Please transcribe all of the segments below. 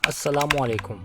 السلام علیکم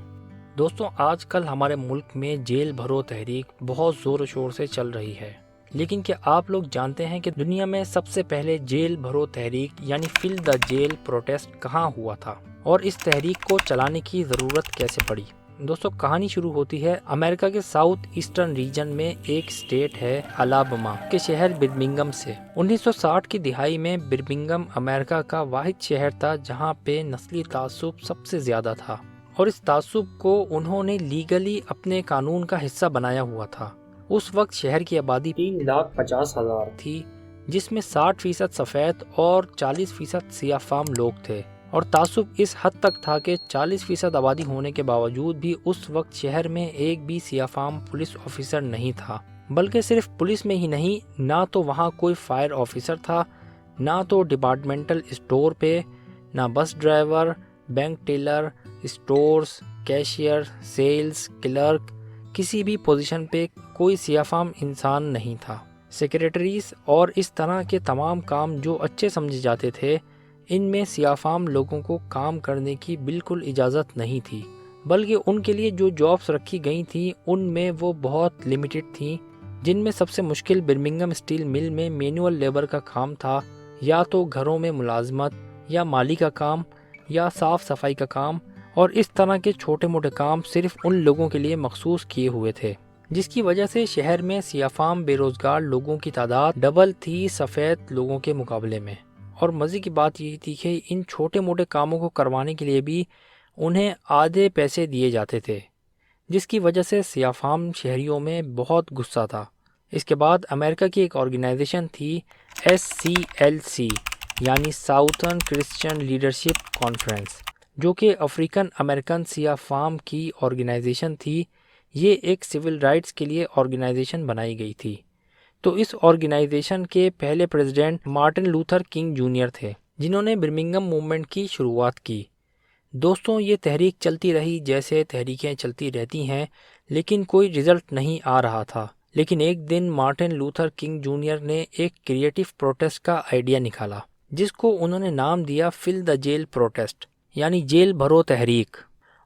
دوستوں، آج کل ہمارے ملک میں جیل بھرو تحریک بہت زور و شور سے چل رہی ہے، لیکن کیا آپ لوگ جانتے ہیں کہ دنیا میں سب سے پہلے جیل بھرو تحریک یعنی فل دا جیل پروٹیسٹ کہاں ہوا تھا اور اس تحریک کو چلانے کی ضرورت کیسے پڑی؟ دوستوں، کہانی شروع ہوتی ہے امریکہ کے ساؤتھ ایسٹرن ریجن میں ایک اسٹیٹ ہے الاباما کے شہر برمنگھم سے۔ 1960 کی دہائی میں برمنگھم امریکہ کا واحد شہر تھا جہاں پہ نسلی تعصب سب سے زیادہ تھا، اور اس تعصب کو انہوں نے لیگلی اپنے قانون کا حصہ بنایا ہوا تھا۔ اس وقت شہر کی آبادی 3,50,000 تھی، جس میں 60% سفید اور 40% سیاہ فام لوگ تھے، اور تعصب اس حد تک تھا کہ 40% آبادی ہونے کے باوجود بھی اس وقت شہر میں ایک بھی سیاہ فام پولیس آفیسر نہیں تھا۔ بلکہ صرف پولیس میں ہی نہیں، نہ تو وہاں کوئی فائر آفیسر تھا، نہ تو ڈپارٹمنٹل اسٹور پہ، نہ bus driver, bank teller, stores, cashier, sales clerk, کسی بھی پوزیشن پہ کوئی سیاہ فام انسان نہیں تھا۔ سیکریٹریز اور اس طرح کے تمام کام جو اچھے سمجھے جاتے تھے، ان میں سیاہ فام لوگوں کو کام کرنے کی بالکل اجازت نہیں تھی، بلکہ ان کے لیے جو جابس رکھی گئی تھیں ان میں وہ بہت لمیٹڈ تھیں، جن میں سب سے مشکل برمنگھم اسٹیل مل میں مینول لیبر کا کام تھا، یا تو گھروں میں ملازمت، یا مالی کا کام، یا صاف صفائی کا کام، اور اس طرح کے چھوٹے موٹے کام صرف ان لوگوں کے لیے مخصوص کیے ہوئے تھے، جس کی وجہ سے شہر میں سیاہ فام بے روزگار لوگوں کی تعداد ڈبل تھی سفید لوگوں کے مقابلے میں۔ اور مزے کی بات یہ تھی کہ ان چھوٹے موٹے کاموں کو کروانے کے لیے بھی انہیں آدھے پیسے دیے جاتے تھے، جس کی وجہ سے سیاہ فام شہریوں میں بہت غصہ تھا۔ اس کے بعد امریکہ کی ایک آرگنائزیشن تھی SCLC یعنی ساؤتھرن کرسچین لیڈرشپ کانفرنس، جو کہ افریقن امریکن سیاہ فام کی آرگنائزیشن تھی۔ یہ ایک سول رائٹس کے لیے آرگنائزیشن بنائی گئی تھی۔ تو اس آرگنائزیشن کے پہلے president Martin Luther king junior تھے، جنہوں نے برمنگھم موومنٹ کی شروعات کی۔ دوستوں، یہ تحریک چلتی رہی جیسے تحریکیں چلتی رہتی ہیں، لیکن کوئی رزلٹ نہیں آ رہا تھا۔ لیکن ایک دن مارٹن لوتھر کنگ جونیئر نے ایک کریٹیو پروٹیسٹ کا آئیڈیا نکالا، جس کو انہوں نے نام دیا فل دا جیل پروٹیسٹ یعنی جیل بھرو تحریک۔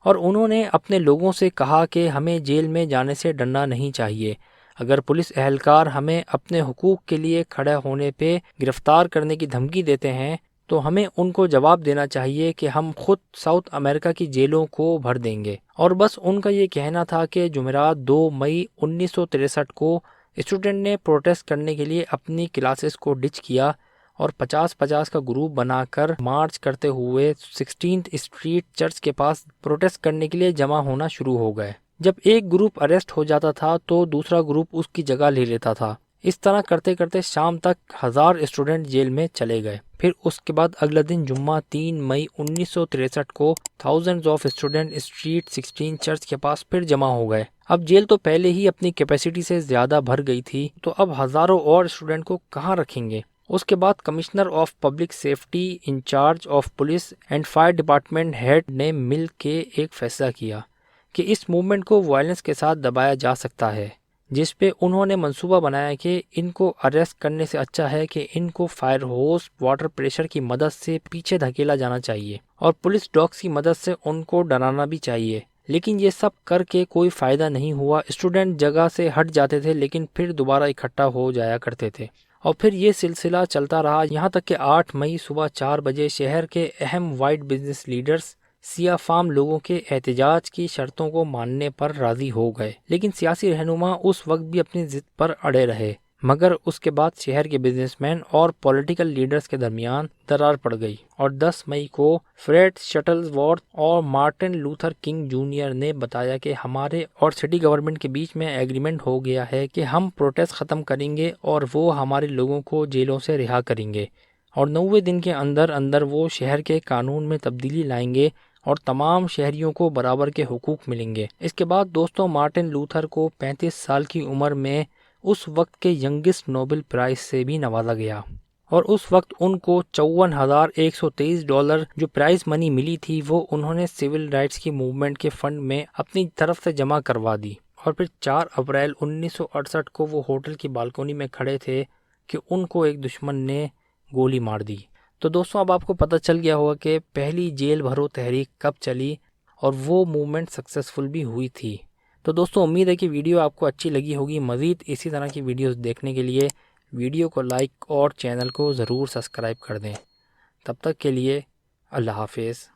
اور انہوں نے اپنے لوگوں سے کہا کہ ہمیں جیل میں جانے سے ڈرنا نہیں چاہیے۔ اگر پولیس اہلکار ہمیں اپنے حقوق کے لیے کھڑے ہونے پہ گرفتار کرنے کی دھمکی دیتے ہیں تو ہمیں ان کو جواب دینا چاہیے کہ ہم خود ساؤتھ امریکہ کی جیلوں کو بھر دیں گے۔ اور بس ان کا یہ کہنا تھا کہ جمعرات 2 مئی 1963 کو اسٹوڈنٹ نے پروٹیسٹ کرنے کے لیے اپنی کلاسز کو ڈچ کیا اور 50-50 کا گروپ بنا کر مارچ کرتے ہوئے 16th اسٹریٹ چرچ کے پاس پروٹیسٹ کرنے کے لیے جمع ہونا شروع ہو گئے۔ جب ایک گروپ اریسٹ ہو جاتا تھا تو دوسرا گروپ اس کی جگہ لے لیتا تھا۔ اس طرح کرتے کرتے شام تک 1000 اسٹوڈنٹ جیل میں چلے گئے۔ پھر اس کے بعد اگلا دن جمعہ 3 مئی 1963 کو thousands of student street 16 church کے پاس پھر جمع ہو گئے۔ اب جیل تو پہلے ہی اپنی کیپیسٹی سے زیادہ بھر گئی تھی، تو اب ہزاروں اور اسٹوڈنٹ کو کہاں رکھیں گے؟ اس کے بعد commissioner of public safety, in charge of police and fire department head نے مل کے ایک فیصلہ کیا کہ اس موومنٹ کو وائلنس کے ساتھ دبایا جا سکتا ہے، جس پہ انہوں نے منصوبہ بنایا کہ ان کو اریسٹ کرنے سے اچھا ہے کہ ان کو فائر ہوس واٹر پریشر کی مدد سے پیچھے دھکیلا جانا چاہیے، اور پولیس ڈاگز کی مدد سے ان کو ڈرانا بھی چاہیے۔ لیکن یہ سب کر کے کوئی فائدہ نہیں ہوا۔ اسٹوڈنٹ جگہ سے ہٹ جاتے تھے لیکن پھر دوبارہ اکٹھا ہو جایا کرتے تھے، اور پھر یہ سلسلہ چلتا رہا، یہاں تک کہ 8 مئی صبح 4 بجے شہر کے اہم وائٹ بزنس لیڈرز سیاہ فام لوگوں کے احتجاج کی شرطوں کو ماننے پر راضی ہو گئے۔ لیکن سیاسی رہنما اس وقت بھی اپنی ضد پر اڑے رہے، مگر اس کے بعد شہر کے بزنس مین اور پولیٹیکل لیڈرز کے درمیان درار پڑ گئی، اور 10 مئی کو فریڈ شٹلز ورتھ اور مارٹن لوتھر کنگ جونیئر نے بتایا کہ ہمارے اور سٹی گورنمنٹ کے بیچ میں ایگریمنٹ ہو گیا ہے کہ ہم پروٹیسٹ ختم کریں گے اور وہ ہمارے لوگوں کو جیلوں سے رہا کریں گے، اور 90 دن کے اندر اندر وہ شہر کے قانون میں تبدیلی لائیں گے اور تمام شہریوں کو برابر کے حقوق ملیں گے۔ اس کے بعد دوستوں، مارٹن لوتھر کو 35 سال کی عمر میں اس وقت کے ینگسٹ نوبل پرائز سے بھی نوازا گیا، اور اس وقت ان کو $54,123 جو پرائز منی ملی تھی وہ انہوں نے سول رائٹس کی موومنٹ کے فنڈ میں اپنی طرف سے جمع کروا دی۔ اور پھر 4 اپریل 1968 کو وہ ہوٹل کی بالکونی میں کھڑے تھے کہ ان کو ایک دشمن نے گولی مار دی۔ تو دوستوں، اب آپ کو پتہ چل گیا ہوگا کہ پہلی جیل بھرو تحریک کب چلی اور وہ موومنٹ سکسیزفل بھی ہوئی تھی۔ تو دوستوں امید ہے کہ ویڈیو آپ کو اچھی لگی ہوگی۔ مزید اسی طرح کی ویڈیوز دیکھنے کے لیے ویڈیو کو لائک اور چینل کو ضرور سبسکرائب کر دیں۔ تب تک کے لیے اللہ حافظ۔